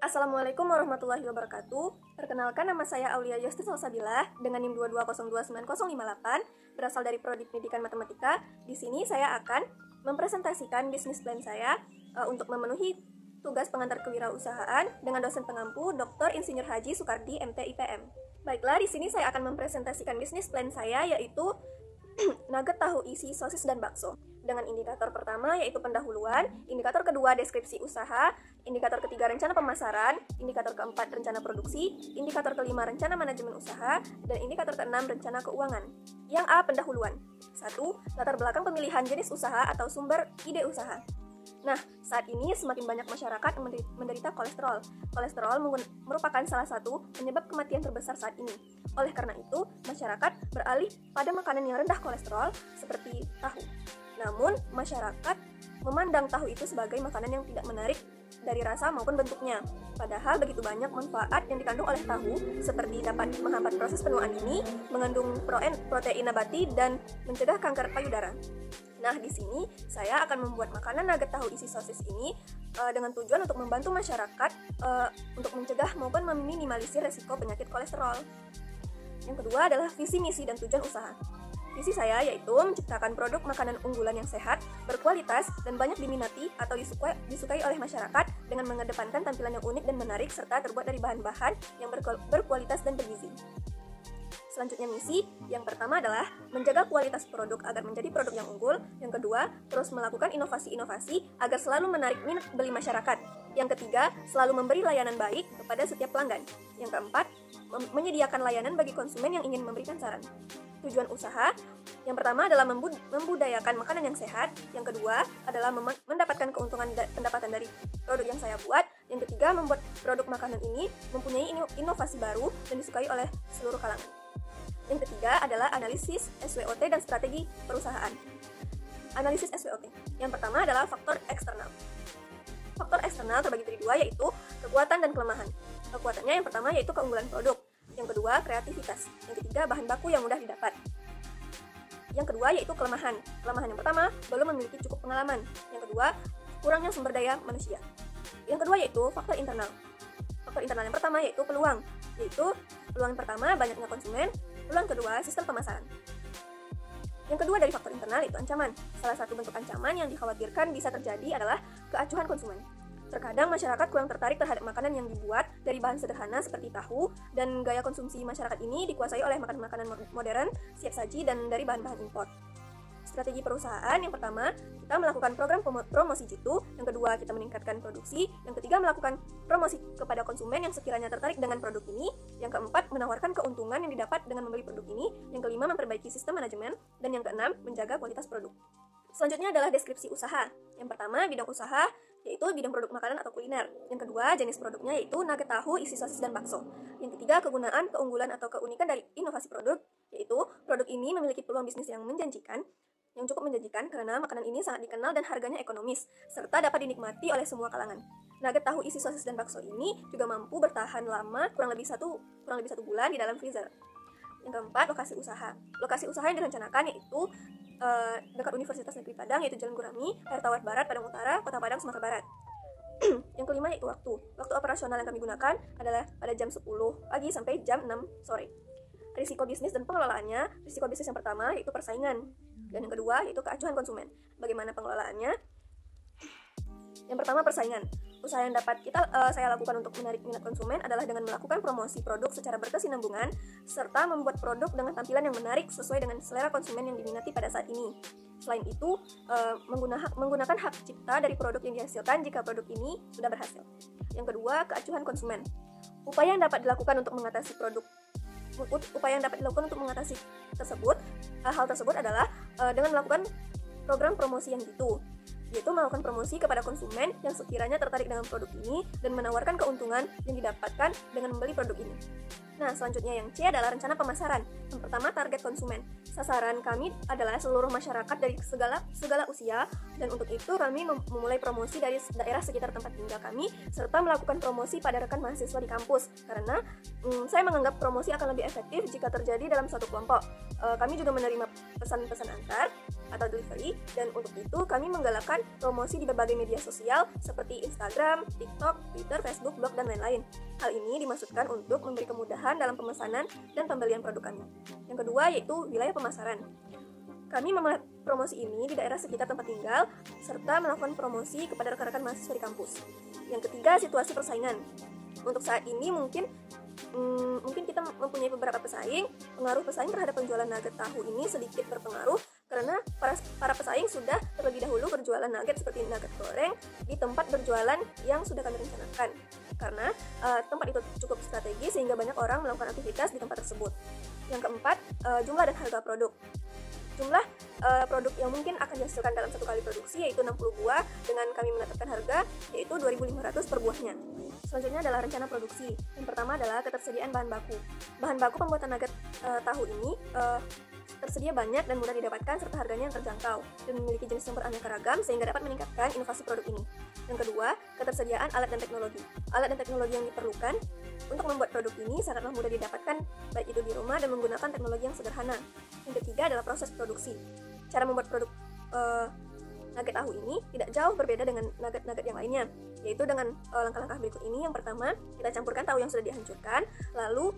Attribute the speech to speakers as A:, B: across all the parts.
A: Assalamualaikum warahmatullahi wabarakatuh. Perkenalkan, nama saya Aulia Yostis Salsabila dengan NIM 22029058, berasal dari Prodi Pendidikan Matematika. Di sini saya akan mempresentasikan bisnis plan saya untuk memenuhi tugas pengantar kewirausahaan dengan dosen pengampu Dr. Insinyur Haji Soekardi MT IPM. Baiklah, di sini saya akan mempresentasikan bisnis plan saya, yaitu nugget tahu isi sosis dan bakso. Dengan indikator pertama yaitu pendahuluan, indikator kedua deskripsi usaha, indikator ketiga rencana pemasaran, indikator keempat rencana produksi, indikator kelima rencana manajemen usaha, dan indikator keenam rencana keuangan. Yang A, pendahuluan. 1. Latar belakang pemilihan jenis usaha atau sumber ide usaha. Nah, saat ini semakin banyak masyarakat yang menderita kolesterol. Kolesterol merupakan salah satu penyebab kematian terbesar saat ini. Oleh karena itu, masyarakat beralih pada makanan yang rendah kolesterol seperti tahu. Namun, masyarakat memandang tahu itu sebagai makanan yang tidak menarik dari rasa maupun bentuknya. Padahal begitu banyak manfaat yang dikandung oleh tahu, seperti dapat menghambat proses penuaan ini, mengandung protein nabati, dan mencegah kanker payudara. Nah, di sini saya akan membuat makanan nugget tahu isi sosis ini dengan tujuan untuk membantu masyarakat untuk mencegah maupun meminimalisir resiko penyakit kolesterol. Yang kedua adalah visi, misi, dan tujuan usaha. Visi saya yaitu menciptakan produk makanan unggulan yang sehat, berkualitas, dan banyak diminati atau disukai oleh masyarakat dengan mengedepankan tampilan yang unik dan menarik serta terbuat dari bahan-bahan yang berkualitas dan bergizi. Selanjutnya misi, yang pertama adalah menjaga kualitas produk agar menjadi produk yang unggul. Yang kedua, terus melakukan inovasi-inovasi agar selalu menarik minat beli masyarakat. Yang ketiga, selalu memberi layanan baik kepada setiap pelanggan. Yang keempat, menyediakan layanan bagi konsumen yang ingin memberikan saran. Tujuan usaha, yang pertama adalah membudayakan makanan yang sehat. Yang kedua adalah mendapatkan keuntungan pendapatan dari produk yang saya buat. Yang ketiga, membuat produk makanan ini mempunyai inovasi baru dan disukai oleh seluruh kalangan. Yang ketiga adalah analisis SWOT dan strategi perusahaan. Analisis SWOT. Yang pertama adalah faktor eksternal. Faktor eksternal terbagi dari dua, yaitu kekuatan dan kelemahan. Kekuatannya yang pertama yaitu keunggulan produk. Yang kedua, kreativitas. Yang ketiga, bahan baku yang mudah didapat. Yang kedua yaitu kelemahan. Kelemahan yang pertama, belum memiliki cukup pengalaman. Yang kedua, kurangnya sumber daya manusia. Yang kedua yaitu faktor internal. Faktor internal yang pertama yaitu peluang. Peluang pertama, banyaknya konsumen. Peluang kedua, sistem pemasaran. Yang kedua dari faktor internal itu ancaman. Salah satu bentuk ancaman yang dikhawatirkan bisa terjadi adalah keacuhan konsumen. Terkadang masyarakat kurang tertarik terhadap makanan yang dibuat dari bahan sederhana seperti tahu, dan gaya konsumsi masyarakat ini dikuasai oleh makanan-makanan modern, siap saji, dan dari bahan-bahan impor. Strategi perusahaan, yang pertama, kita melakukan program promosi jitu. Yang kedua, kita meningkatkan produksi. Yang ketiga, melakukan promosi kepada konsumen yang sekiranya tertarik dengan produk ini. Yang keempat, menawarkan keuntungan yang didapat dengan membeli produk ini. Yang kelima, memperbaiki sistem manajemen. Dan yang keenam, menjaga kualitas produk. Selanjutnya adalah deskripsi usaha. Yang pertama, bidang usaha, yaitu bidang produk makanan atau kuliner. Yang kedua, jenis produknya yaitu nugget tahu, isi sosis, dan bakso. Yang ketiga, kegunaan, keunggulan, atau keunikan dari inovasi produk, yaitu produk ini memiliki peluang bisnis yang cukup menjanjikan karena makanan ini sangat dikenal dan harganya ekonomis, serta dapat dinikmati oleh semua kalangan. Nugget tahu isi sosis dan bakso ini juga mampu bertahan lama, kurang lebih satu bulan di dalam freezer. Yang keempat, lokasi usaha. Lokasi usaha yang direncanakan yaitu dekat Universitas Negeri Padang, yaitu Jalan Gurami, Air Tawar Barat, Padang Utara, Kota Padang, Sumatera Barat. Yang kelima yaitu waktu. Waktu operasional yang kami gunakan adalah pada jam 10 pagi sampai jam 6 sore. Risiko bisnis dan pengelolaannya. Risiko bisnis yang pertama yaitu persaingan, dan yang kedua yaitu keacuhan konsumen. Bagaimana pengelolaannya? Yang pertama, persaingan. Usaha yang dapat saya lakukan untuk menarik minat konsumen adalah dengan melakukan promosi produk secara berkesinambungan, serta membuat produk dengan tampilan yang menarik sesuai dengan selera konsumen yang diminati pada saat ini. Selain itu, menggunakan hak cipta dari produk yang dihasilkan jika produk ini sudah berhasil. Yang kedua, keacuhan konsumen. Upaya yang dapat dilakukan untuk mengatasi hal tersebut adalah dengan melakukan program promosi yang jitu, yaitu melakukan promosi kepada konsumen yang sekiranya tertarik dengan produk ini dan menawarkan keuntungan yang didapatkan dengan membeli produk ini. Nah, selanjutnya yang C adalah rencana pemasaran. Yang pertama, target konsumen. Sasaran kami adalah seluruh masyarakat dari segala usia, dan untuk itu kami memulai promosi dari daerah sekitar tempat tinggal kami, serta melakukan promosi pada rekan mahasiswa di kampus, karena saya menganggap promosi akan lebih efektif jika terjadi dalam suatu kelompok. Kami juga menerima pesan-pesan antar atau delivery, dan untuk itu kami menggalakkan melakukan promosi di berbagai media sosial seperti Instagram, TikTok, Twitter, Facebook, blog, dan lain-lain. Hal ini dimaksudkan untuk memberi kemudahan dalam pemesanan dan pembelian produk kami. Yang kedua yaitu wilayah pemasaran. Kami memulai promosi ini di daerah sekitar tempat tinggal, serta melakukan promosi kepada rekan-rekan mahasiswa di kampus. Yang ketiga, situasi persaingan. Untuk saat ini mungkin kita mempunyai beberapa pesaing. Pengaruh pesaing terhadap penjualan nugget tahu ini sedikit berpengaruh karena para pesaing sudah terlebih dahulu berjualan nugget seperti nugget goreng di tempat berjualan yang sudah kami rencanakan. Karena tempat itu cukup strategis sehingga banyak orang melakukan aktivitas di tempat tersebut. Yang keempat, jumlah dan harga produk. Jumlah produk yang mungkin akan dihasilkan dalam satu kali produksi yaitu 60 buah dengan kami menetapkan harga yaitu 2.500 per buahnya. Selanjutnya adalah rencana produksi. Yang pertama adalah ketersediaan bahan baku. Bahan baku pembuatan nugget tahu ini tersedia banyak dan mudah didapatkan serta harganya yang terjangkau dan memiliki jenis yang beraneka ragam sehingga dapat meningkatkan inovasi produk ini. Yang kedua, ketersediaan alat dan teknologi. Alat dan teknologi yang diperlukan untuk membuat produk ini sangatlah mudah didapatkan baik itu di rumah dan menggunakan teknologi yang sederhana. Yang ketiga adalah proses produksi. Cara membuat produk nugget tahu ini tidak jauh berbeda dengan nugget-nugget yang lainnya, yaitu dengan langkah-langkah berikut ini. Yang pertama, kita campurkan tahu yang sudah dihancurkan, lalu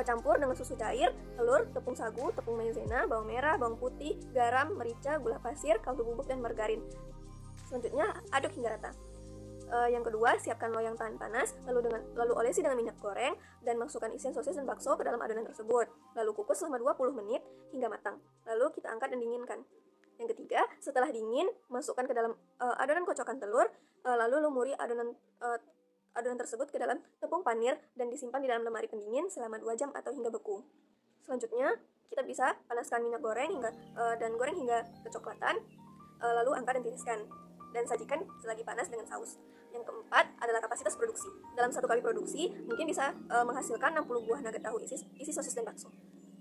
A: campur dengan susu cair, telur, tepung sagu, tepung maizena, bawang merah, bawang putih, garam, merica, gula pasir, kaldu bubuk, dan margarin. Selanjutnya, aduk hingga rata. Yang kedua, siapkan loyang tahan panas, lalu olesi dengan minyak goreng, dan masukkan isian sosis dan bakso ke dalam adonan tersebut. Lalu kukus selama 20 menit hingga matang. Lalu kita angkat dan dinginkan. Yang ketiga, setelah dingin, masukkan ke dalam adonan kocokan telur, lalu lumuri adonan tersebut ke dalam tepung panir dan disimpan di dalam lemari pendingin selama 2 jam atau hingga beku. Selanjutnya, kita bisa panaskan minyak goreng dan goreng hingga kecoklatan, lalu angkat dan tiriskan dan sajikan selagi panas dengan saus. Yang keempat adalah kapasitas produksi. Dalam satu kali produksi, mungkin bisa menghasilkan 60 buah nugget tahu isi sosis dan bakso.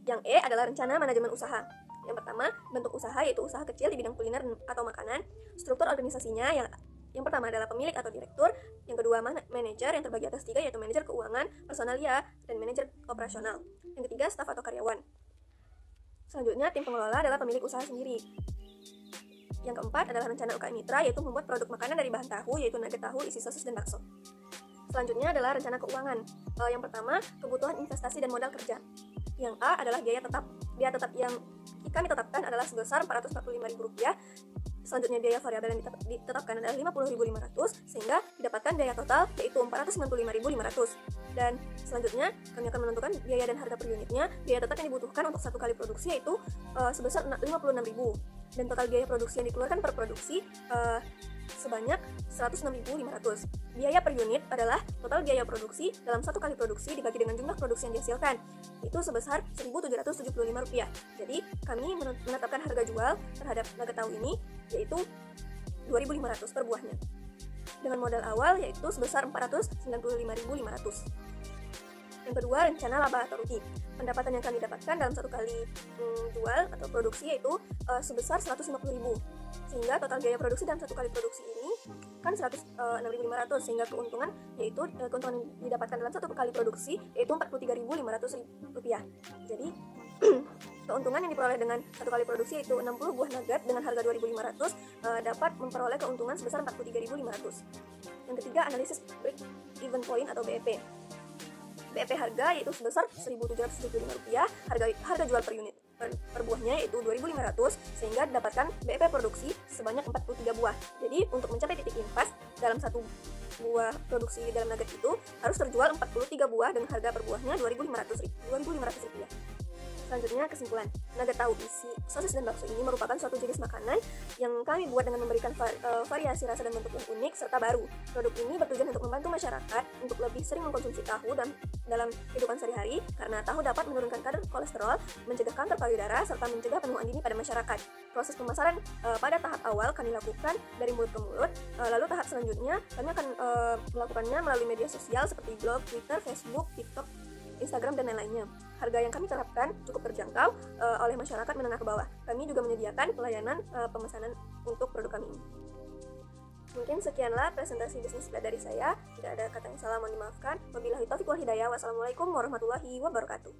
A: Yang E adalah rencana manajemen usaha. Yang pertama, bentuk usaha yaitu usaha kecil di bidang kuliner atau makanan. Struktur organisasinya yang pertama adalah pemilik atau direktur, yang kedua manajer yang terbagi atas 3 yaitu manajer keuangan, personalia, dan manajer operasional. Yang ketiga, staf atau karyawan. Selanjutnya, tim pengelola adalah pemilik usaha sendiri. Yang keempat adalah rencana UKM Mitra yaitu membuat produk makanan dari bahan tahu yaitu nugget tahu, isi sosis, dan bakso. Selanjutnya adalah rencana keuangan. Yang pertama, kebutuhan investasi dan modal kerja. Yang A adalah biaya tetap. Biaya tetap yang kami tetapkan adalah sebesar Rp445.000. Selanjutnya biaya variabel yang ditetapkan adalah Rp50.500 sehingga didapatkan biaya total yaitu Rp495.500. Dan selanjutnya kami akan menentukan biaya dan harga per unitnya. Biaya tetap yang dibutuhkan untuk satu kali produksi yaitu sebesar Rp56.000 dan total biaya produksi yang dikeluarkan per produksi sebanyak Rp106.500. Biaya per unit adalah total biaya produksi dalam satu kali produksi dibagi dengan jumlah produksi yang dihasilkan, itu sebesar Rp1.775. Jadi kami menetapkan harga jual terhadap nugget tahu ini yaitu Rp2.500 per buahnya, dengan modal awal yaitu sebesar Rp495.500. Yang kedua, rencana laba atau rugi. Pendapatan yang kami dapatkan dalam satu kali jual atau produksi yaitu sebesar Rp150.000. Sehingga total biaya produksi dalam satu kali produksi ini kan Rp106.500 sehingga keuntungan yang didapatkan dalam satu kali produksi yaitu Rp43.500. Jadi keuntungan yang diperoleh dengan satu kali produksi yaitu 60 buah nugget dengan harga Rp2.500 dapat memperoleh keuntungan sebesar Rp43.500. Yang ketiga, analisis break even point atau BEP. BEP harga yaitu sebesar Rp1.775, harga jual per unit per buahnya yaitu Rp2.500 sehingga didapatkan BEP produksi sebanyak 43 buah. Jadi untuk mencapai titik impas dalam satu buah produksi dalam nugget itu harus terjual 43 buah dengan harga per buahnya Rp2.500. Selanjutnya, kesimpulan. Nugget tahu isi sosis dan bakso ini merupakan suatu jenis makanan yang kami buat dengan memberikan variasi rasa dan bentuk yang unik serta baru. Produk ini bertujuan untuk membantu masyarakat untuk lebih sering mengkonsumsi tahu dan dalam kehidupan sehari karena tahu dapat menurunkan kadar kolesterol, mencegah kanker payudara, serta mencegah penuaan dini pada masyarakat. Proses pemasaran pada tahap awal kami lakukan dari mulut ke mulut, lalu tahap selanjutnya kami akan melakukannya melalui media sosial seperti blog, Twitter, Facebook, TikTok, Instagram, dan lain-lainnya. Harga yang kami terapkan cukup terjangkau oleh masyarakat menengah ke bawah. Kami juga menyediakan pelayanan pemesanan untuk produk kami ini. Mungkin sekianlah presentasi bisnis plan dari saya. Tidak ada kata yang salah, mohon dimaafkan. Wabillahi taufiq wal hidayah. Wassalamualaikum warahmatullahi wabarakatuh.